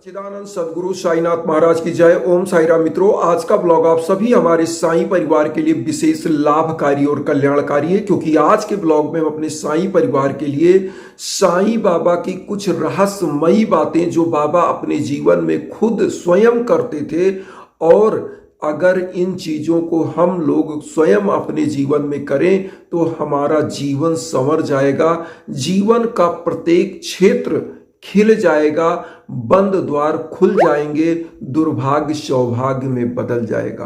सच्चिदानंद सदगुरु साईनाथ महाराज की जय। ओम साई राम। मित्रों, आज का ब्लॉग आप सभी हमारे साईं परिवार के लिए विशेष लाभकारी और कल्याणकारी है, क्योंकि आज के ब्लॉग में हम अपने साईं परिवार के लिए साईं बाबा की कुछ रहस्यमयी बातें जो बाबा अपने जीवन में खुद स्वयं करते थे, और अगर इन चीजों को हम लोग स्वयं अपने जीवन में करें तो हमारा जीवन संवर जाएगा, जीवन का प्रत्येक क्षेत्र खिल जाएगा, बंद द्वार खुल जाएंगे, दुर्भाग्य सौभाग्य में बदल जाएगा।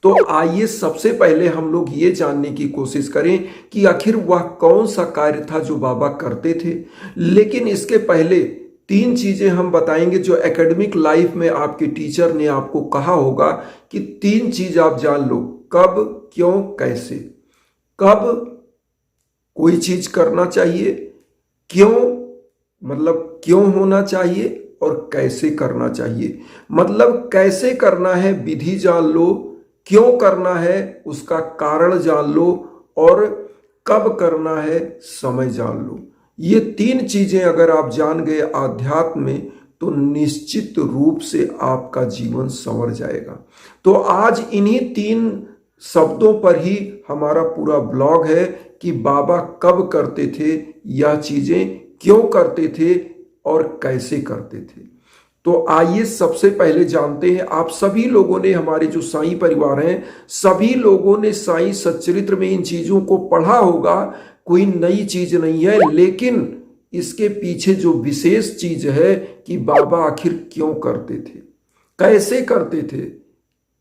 तो आइए सबसे पहले हम लोग ये जानने की कोशिश करें कि आखिर वह कौन सा कार्य था जो बाबा करते थे। लेकिन इसके पहले तीन चीजें हम बताएंगे जो एकेडमिक लाइफ में आपके टीचर ने आपको कहा होगा कि तीन चीज आप जान लो: कब, क्यों, कैसे। कब कोई चीज करना चाहिए, क्यों मतलब क्यों होना चाहिए, और कैसे करना चाहिए मतलब कैसे करना है विधि जान लो, क्यों करना है उसका कारण जान लो, और कब करना है समय जान लो। ये तीन चीजें अगर आप जान गए आध्यात्म में तो निश्चित रूप से आपका जीवन संवर जाएगा। तो आज इन्हीं तीन शब्दों पर ही हमारा पूरा ब्लॉग है कि बाबा कब करते थे यह चीजें, क्यों करते थे और कैसे करते थे। तो आइए सबसे पहले जानते हैं। आप सभी लोगों ने, हमारे जो साईं परिवार हैं, सभी लोगों ने साईं सच्चरित्र में इन चीजों को पढ़ा होगा, कोई नई चीज नहीं है। लेकिन इसके पीछे जो विशेष चीज है कि बाबा आखिर क्यों करते थे, कैसे करते थे,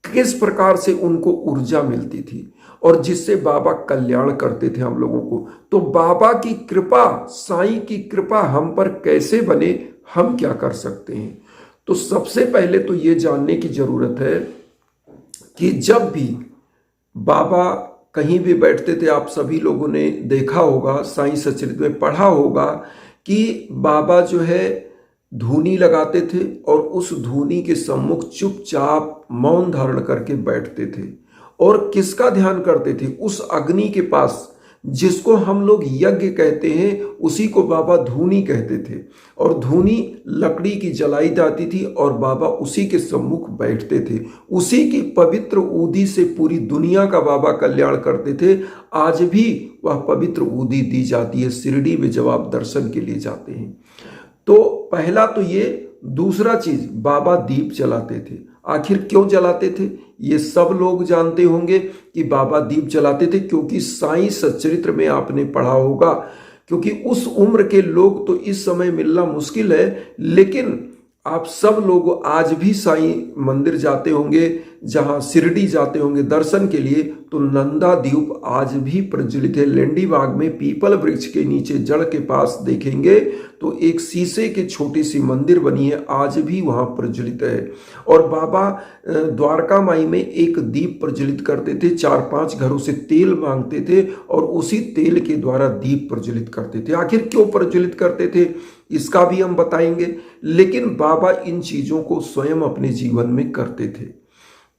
किस प्रकार से उनको ऊर्जा मिलती थी और जिससे बाबा कल्याण करते थे हम लोगों को। तो बाबा की कृपा, साईं की कृपा हम पर कैसे बने, हम क्या कर सकते हैं। तो सबसे पहले तो ये जानने की जरूरत है कि जब भी बाबा कहीं भी बैठते थे, आप सभी लोगों ने देखा होगा, साईं सच्चरित्र में पढ़ा होगा कि बाबा जो है धूनी लगाते थे और उस धूनी के सम्मुख चुपचाप मौन धारण करके बैठते थे और किसका ध्यान करते थे? उस अग्नि के पास, जिसको हम लोग यज्ञ कहते हैं, उसी को बाबा धूनी कहते थे। और धूनी लकड़ी की जलाई जाती थी और बाबा उसी के सम्मुख बैठते थे। उसी की पवित्र ऊदी से पूरी दुनिया का बाबा कल्याण करते थे। आज भी वह पवित्र ऊदी दी जाती है शिरडी में जब आप दर्शन के लिए जाते हैं। तो पहला तो ये। दूसरा चीज, बाबा दीप जलाते थे। आखिर क्यों जलाते थे? ये सब लोग जानते होंगे कि बाबा दीप जलाते थे क्योंकि साईं सच्चरित्र में आपने पढ़ा होगा, क्योंकि उस उम्र के लोग तो इस समय मिलना मुश्किल है, लेकिन आप सब लोग आज भी साईं मंदिर जाते होंगे, जहां शिरडी जाते होंगे दर्शन के लिए, तो नंदा द्वीप आज भी प्रज्वलित है। लेंडी बाग में पीपल वृक्ष के नीचे जड़ के पास देखेंगे तो एक शीशे की छोटी सी मंदिर बनी है, आज भी वहां प्रज्वलित है। और बाबा द्वारका माई में एक दीप प्रज्वलित करते थे, 4-5 घरों से तेल मांगते थे और उसी तेल के द्वारा दीप प्रज्वलित करते थे। आखिर क्यों प्रज्वलित करते थे इसका भी हम बताएंगे, लेकिन बाबा इन चीजों को स्वयं अपने जीवन में करते थे।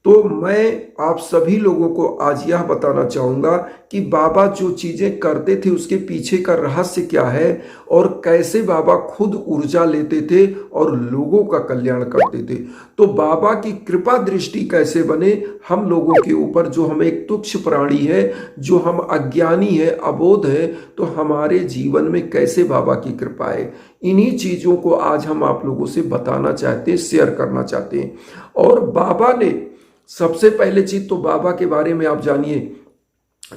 तो मैं आप सभी लोगों को आज यह बताना चाहूंगा कि बाबा जो चीजें करते थे उसके पीछे का रहस्य क्या है और कैसे बाबा खुद ऊर्जा लेते थे और लोगों का कल्याण करते थे। तो बाबा की कृपा दृष्टि कैसे बने हम लोगों के ऊपर, जो हम एक तुच्छ प्राणी है, जो हम अज्ञानी है, अबोध है, तो हमारे जीवन में कैसे बाबा की कृपा है, इन्हीं चीजों को आज हम आप लोगों से बताना चाहते हैं, शेयर करना चाहते हैं। और बाबा ने सबसे पहले चीज तो बाबा के बारे में आप जानिए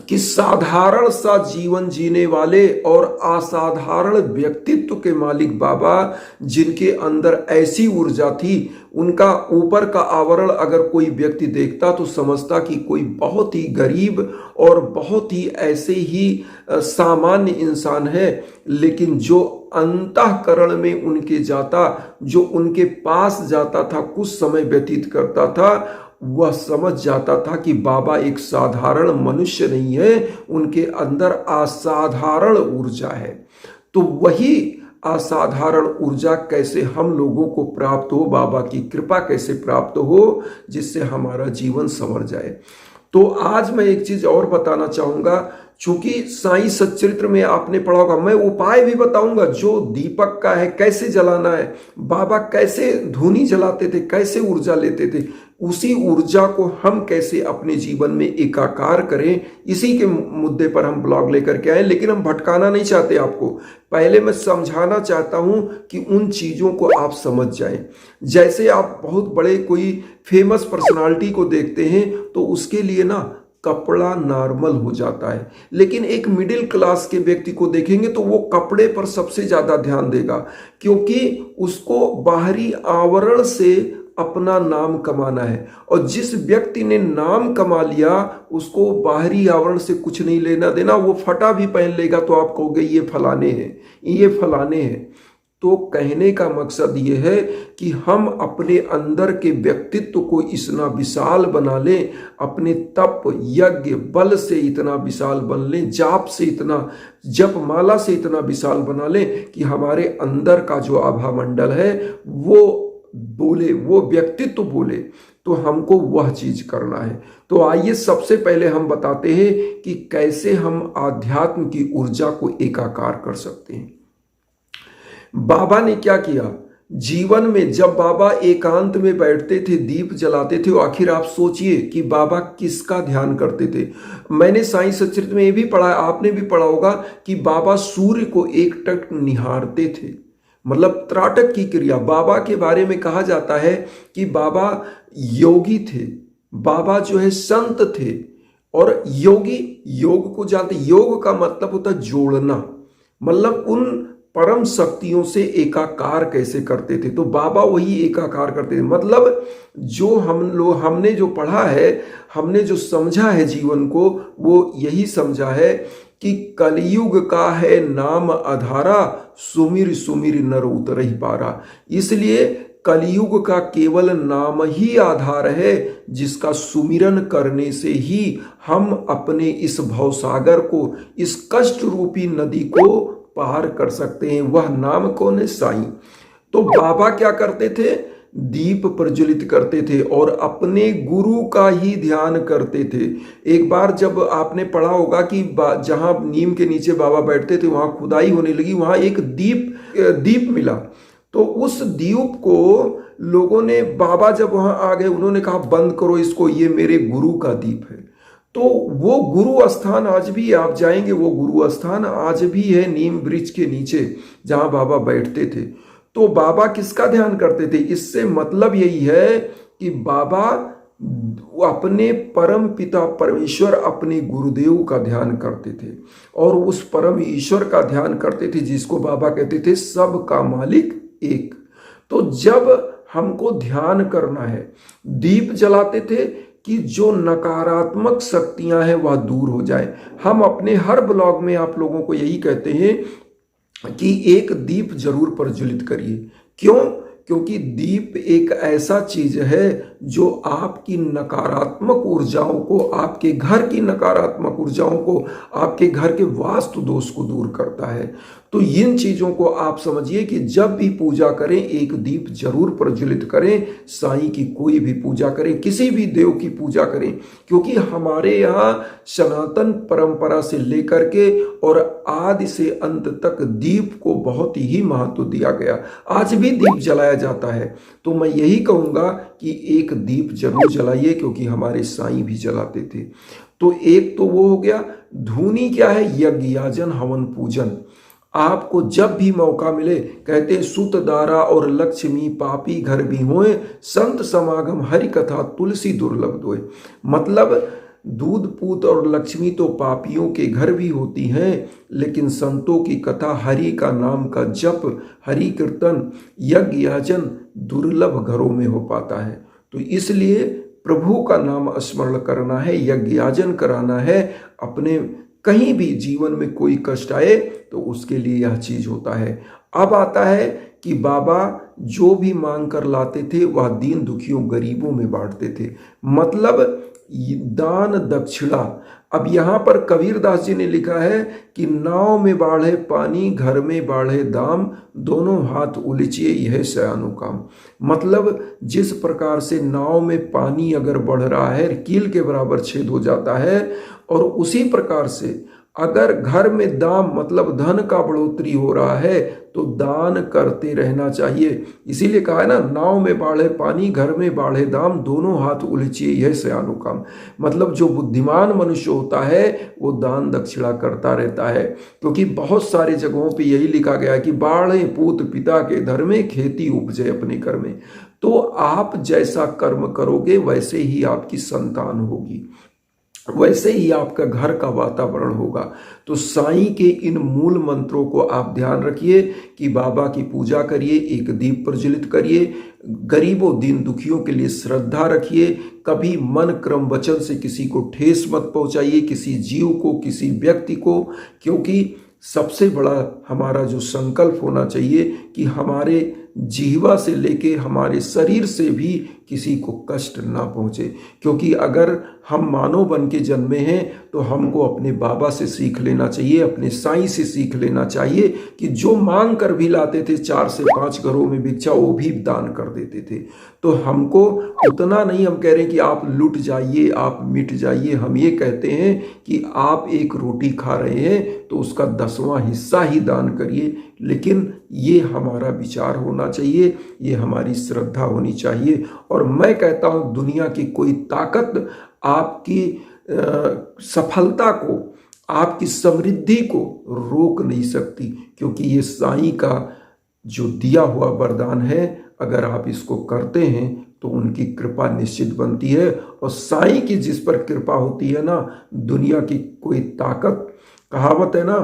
कि साधारण सा जीवन जीने वाले और असाधारण व्यक्तित्व के मालिक बाबा, जिनके अंदर ऐसी ऊर्जा थी, उनका ऊपर का आवरण अगर कोई व्यक्ति देखता तो समझता कि कोई बहुत ही गरीब और बहुत ही ऐसे ही सामान्य इंसान है। लेकिन जो अंतःकरण में उनके जाता, जो उनके पास जाता था, कुछ समय व्यतीत करता था, वह समझ जाता था कि बाबा एक साधारण मनुष्य नहीं है, उनके अंदर असाधारण ऊर्जा है। तो वही असाधारण ऊर्जा कैसे हम लोगों को प्राप्त हो, बाबा की कृपा कैसे प्राप्त हो, जिससे हमारा जीवन संवर जाए। तो आज मैं एक चीज और बताना चाहूंगा चूंकि साईं सच्चरित्र में आपने पढ़ा होगा, मैं उपाय भी बताऊंगा जो दीपक का है, कैसे जलाना है, बाबा कैसे धूनी जलाते थे, कैसे ऊर्जा लेते थे, उसी ऊर्जा को हम कैसे अपने जीवन में एकाकार करें, इसी के मुद्दे पर हम ब्लॉग लेकर के आए। लेकिन हम भटकाना नहीं चाहते आपको, पहले मैं समझाना चाहता हूं कि उन चीजों को आप समझ जाएं। जैसे आप बहुत बड़े कोई फेमस पर्सनालिटी को देखते हैं तो उसके लिए ना कपड़ा नॉर्मल हो जाता है, लेकिन एक मिडिल क्लास के व्यक्ति को देखेंगे तो वो कपड़े पर सबसे ज्यादा ध्यान देगा, क्योंकि उसको बाहरी आवरण से अपना नाम कमाना है। और जिस व्यक्ति ने नाम कमा लिया उसको बाहरी आवरण से कुछ नहीं लेना देना। वो फटा भी पहन लेगा तो आप कहोगे ये फलाने हैं, ये फलाने हैं। तो कहने का मकसद ये है कि हम अपने अंदर के व्यक्तित्व को इतना विशाल बना लें, अपने तप यज्ञ बल से इतना विशाल बन लें, जाप से इतना, जप माला से इतना विशाल बना लें कि हमारे अंदर का जो आभा मंडल है वो बोले, वो व्यक्तित्व बोले। तो हमको वह चीज करना है। तो आइए सबसे पहले हम बताते हैं कि कैसे हम आध्यात्म की ऊर्जा को एकाकार कर सकते हैं। बाबा ने क्या किया जीवन में, जब बाबा एकांत में बैठते थे, दीप जलाते थे, आखिर आप सोचिए कि बाबा किसका ध्यान करते थे। मैंने साईं सच्चरित्र में ये भी पढ़ा, आपने भी पढ़ा होगा कि बाबा सूर्य को एकटक निहारते थे, मतलब त्राटक की क्रिया। बाबा के बारे में कहा जाता है कि बाबा योगी थे, बाबा जो है संत थे। और योगी, योग को जानते, योग का मतलब होता है जोड़ना, मतलब उन परम शक्तियों से एकाकार कैसे करते थे। तो बाबा वही एकाकार करते थे। मतलब जो हमने जो पढ़ा है, हमने जो समझा है जीवन को, वो यही समझा है कि कलयुग का है नाम अधारा, सुमिर सुमिर नर उतरहि पारा। इसलिए कलयुग का केवल नाम ही आधार है, जिसका सुमिरन करने से ही हम अपने इस भवसागर को, इस कष्ट रूपी नदी को पार कर सकते हैं। वह नाम कौन है? साईं। तो बाबा क्या करते थे? दीप प्रज्वलित करते थे और अपने गुरु का ही ध्यान करते थे। एक बार जब आपने पढ़ा होगा कि जहां नीम के नीचे बाबा बैठते थे वहां खुदाई होने लगी, वहां एक दीप मिला। तो उस दीप को लोगों ने, बाबा जब वहां आ गए, उन्होंने कहा बंद करो इसको, ये मेरे गुरु का दीप है। तो वो गुरु स्थान आज भी आप जाएंगे, वो गुरु स्थान आज भी है नीम वृक्ष के नीचे जहां बाबा बैठते थे। तो बाबा किसका ध्यान करते थे? इससे मतलब यही है कि बाबा अपने परम पिता परमेश्वर, अपने गुरुदेव का ध्यान करते थे और उस परम ईश्वर का ध्यान करते थे, जिसको बाबा कहते थे सब का मालिक एक। तो जब हमको ध्यान करना है, दीप जलाते थे कि जो नकारात्मक शक्तियां हैं वह दूर हो जाए। हम अपने हर ब्लॉग में आप लोगों को यही कहते हैं कि एक दीप जरूर प्रज्वलित करिए। क्यों? क्योंकि दीप एक ऐसा चीज है जो आपकी नकारात्मक ऊर्जाओं को, आपके घर की नकारात्मक ऊर्जाओं को, आपके घर के वास्तु दोष को दूर करता है। तो इन चीजों को आप समझिए कि जब भी पूजा करें एक दीप जरूर प्रज्वलित करें। साईं की कोई भी पूजा करें, किसी भी देव की पूजा करें, क्योंकि हमारे यहाँ सनातन परंपरा से लेकर के और आदि से अंत तक दीप को बहुत ही महत्व दिया गया। आज भी दीप जलाया जाता है। तो मैं यही कहूंगा कि एक दीप जरूर जलाइए, क्योंकि हमारे साईं भी जलाते थे। तो एक तो वो हो गया। धूनी क्या है? यज्ञ याजन हवन पूजन। आपको जब भी मौका मिले, कहते हैं सुत दारा और लक्ष्मी पापी घर भी होए, संत समागम हरि कथा तुलसी दुर्लभ दोए। मतलब दूध पूत और लक्ष्मी तो पापियों के घर भी होती हैं, लेकिन संतों की कथा, हरि का नाम का जप, हरि कीर्तन, यज्ञ याचन दुर्लभ घरों में हो पाता है। तो इसलिए प्रभु का नाम स्मरण करना है, यज्ञ याचन कराना है। अपने कहीं भी जीवन में कोई कष्ट आए तो उसके लिए यह चीज होता है। अब आता है कि बाबा जो भी मांग कर लाते थे वह दीन दुखियों गरीबों में बांटते थे। मतलब दान दक्षिणा। अब यहां पर कबीरदास जी ने लिखा है कि नाव में बाढ़े पानी, घर में बाढ़े दाम, दोनों हाथ उलझिए यह सयानो काम। मतलब जिस प्रकार से नाव में पानी अगर बढ़ रहा है, कील के बराबर छेद हो जाता है, और उसी प्रकार से अगर घर में दाम मतलब धन का बढ़ोतरी हो रहा है तो दान करते रहना चाहिए। इसीलिए कहा है ना, नाव में बाढ़े पानी, घर में बाढ़े दाम, दोनों हाथ उलझिए यह सयानो काम। मतलब जो बुद्धिमान मनुष्य होता है वो दान दक्षिणा करता रहता है, क्योंकि बहुत सारे जगहों पे यही लिखा गया है कि बाढ़े पूत पिता के धर में, खेती उपजे अपने घर में। तो आप जैसा कर्म करोगे वैसे ही आपकी संतान होगी, वैसे ही आपका घर का वातावरण होगा। तो साईं के इन मूल मंत्रों को आप ध्यान रखिए कि बाबा की पूजा करिए, एक दीप प्रज्वलित करिए, गरीबों दीन दुखियों के लिए श्रद्धा रखिए, कभी मन क्रम वचन से किसी को ठेस मत पहुंचाइए, किसी जीव को, किसी व्यक्ति को, क्योंकि सबसे बड़ा हमारा जो संकल्प होना चाहिए कि हमारे जीवा से लेके हमारे शरीर से भी किसी को कष्ट ना पहुंचे। क्योंकि अगर हम मानव बन के जन्मे हैं तो हमको अपने बाबा से सीख लेना चाहिए, अपने साईं से सीख लेना चाहिए कि जो मांग कर भी लाते थे 4 से 5 घरों में भिक्षा, वो भी दान कर देते थे। तो हमको उतना नहीं हम कह रहे हैं कि आप लुट जाइए, आप मिट जाइए, हम ये कहते हैं कि आप एक रोटी खा रहे हैं तो उसका 10वां हिस्सा ही दान करिए। लेकिन ये हमारा विचार होना चाहिए, ये हमारी श्रद्धा होनी चाहिए। और मैं कहता हूं दुनिया की कोई ताकत आपकी सफलता को, आपकी समृद्धि को रोक नहीं सकती, क्योंकि ये साईं का जो दिया हुआ वरदान है, अगर आप इसको करते हैं तो उनकी कृपा निश्चित बनती है। और साईं की जिस पर कृपा होती है ना, दुनिया की कोई ताकत, कहावत है ना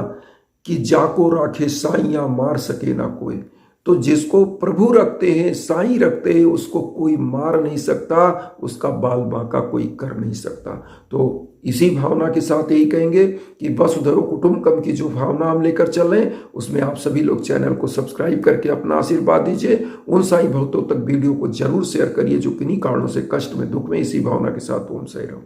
कि जाको राखे साईया मार सके ना कोई। तो जिसको प्रभु रखते हैं, साईं रखते हैं, उसको कोई मार नहीं सकता, उसका बाल बांका कोई कर नहीं सकता। तो इसी भावना के साथ यही कहेंगे कि वसुधैव कुटुंबकम की जो भावना हम लेकर चल रहे हैं, उसमें आप सभी लोग चैनल को सब्सक्राइब करके अपना आशीर्वाद दीजिए। उन साईं भक्तों तक वीडियो को जरूर शेयर करिए जो किन्हीं कारणों से कष्ट में, दुख में। इसी भावना के साथ ओम साईं राम।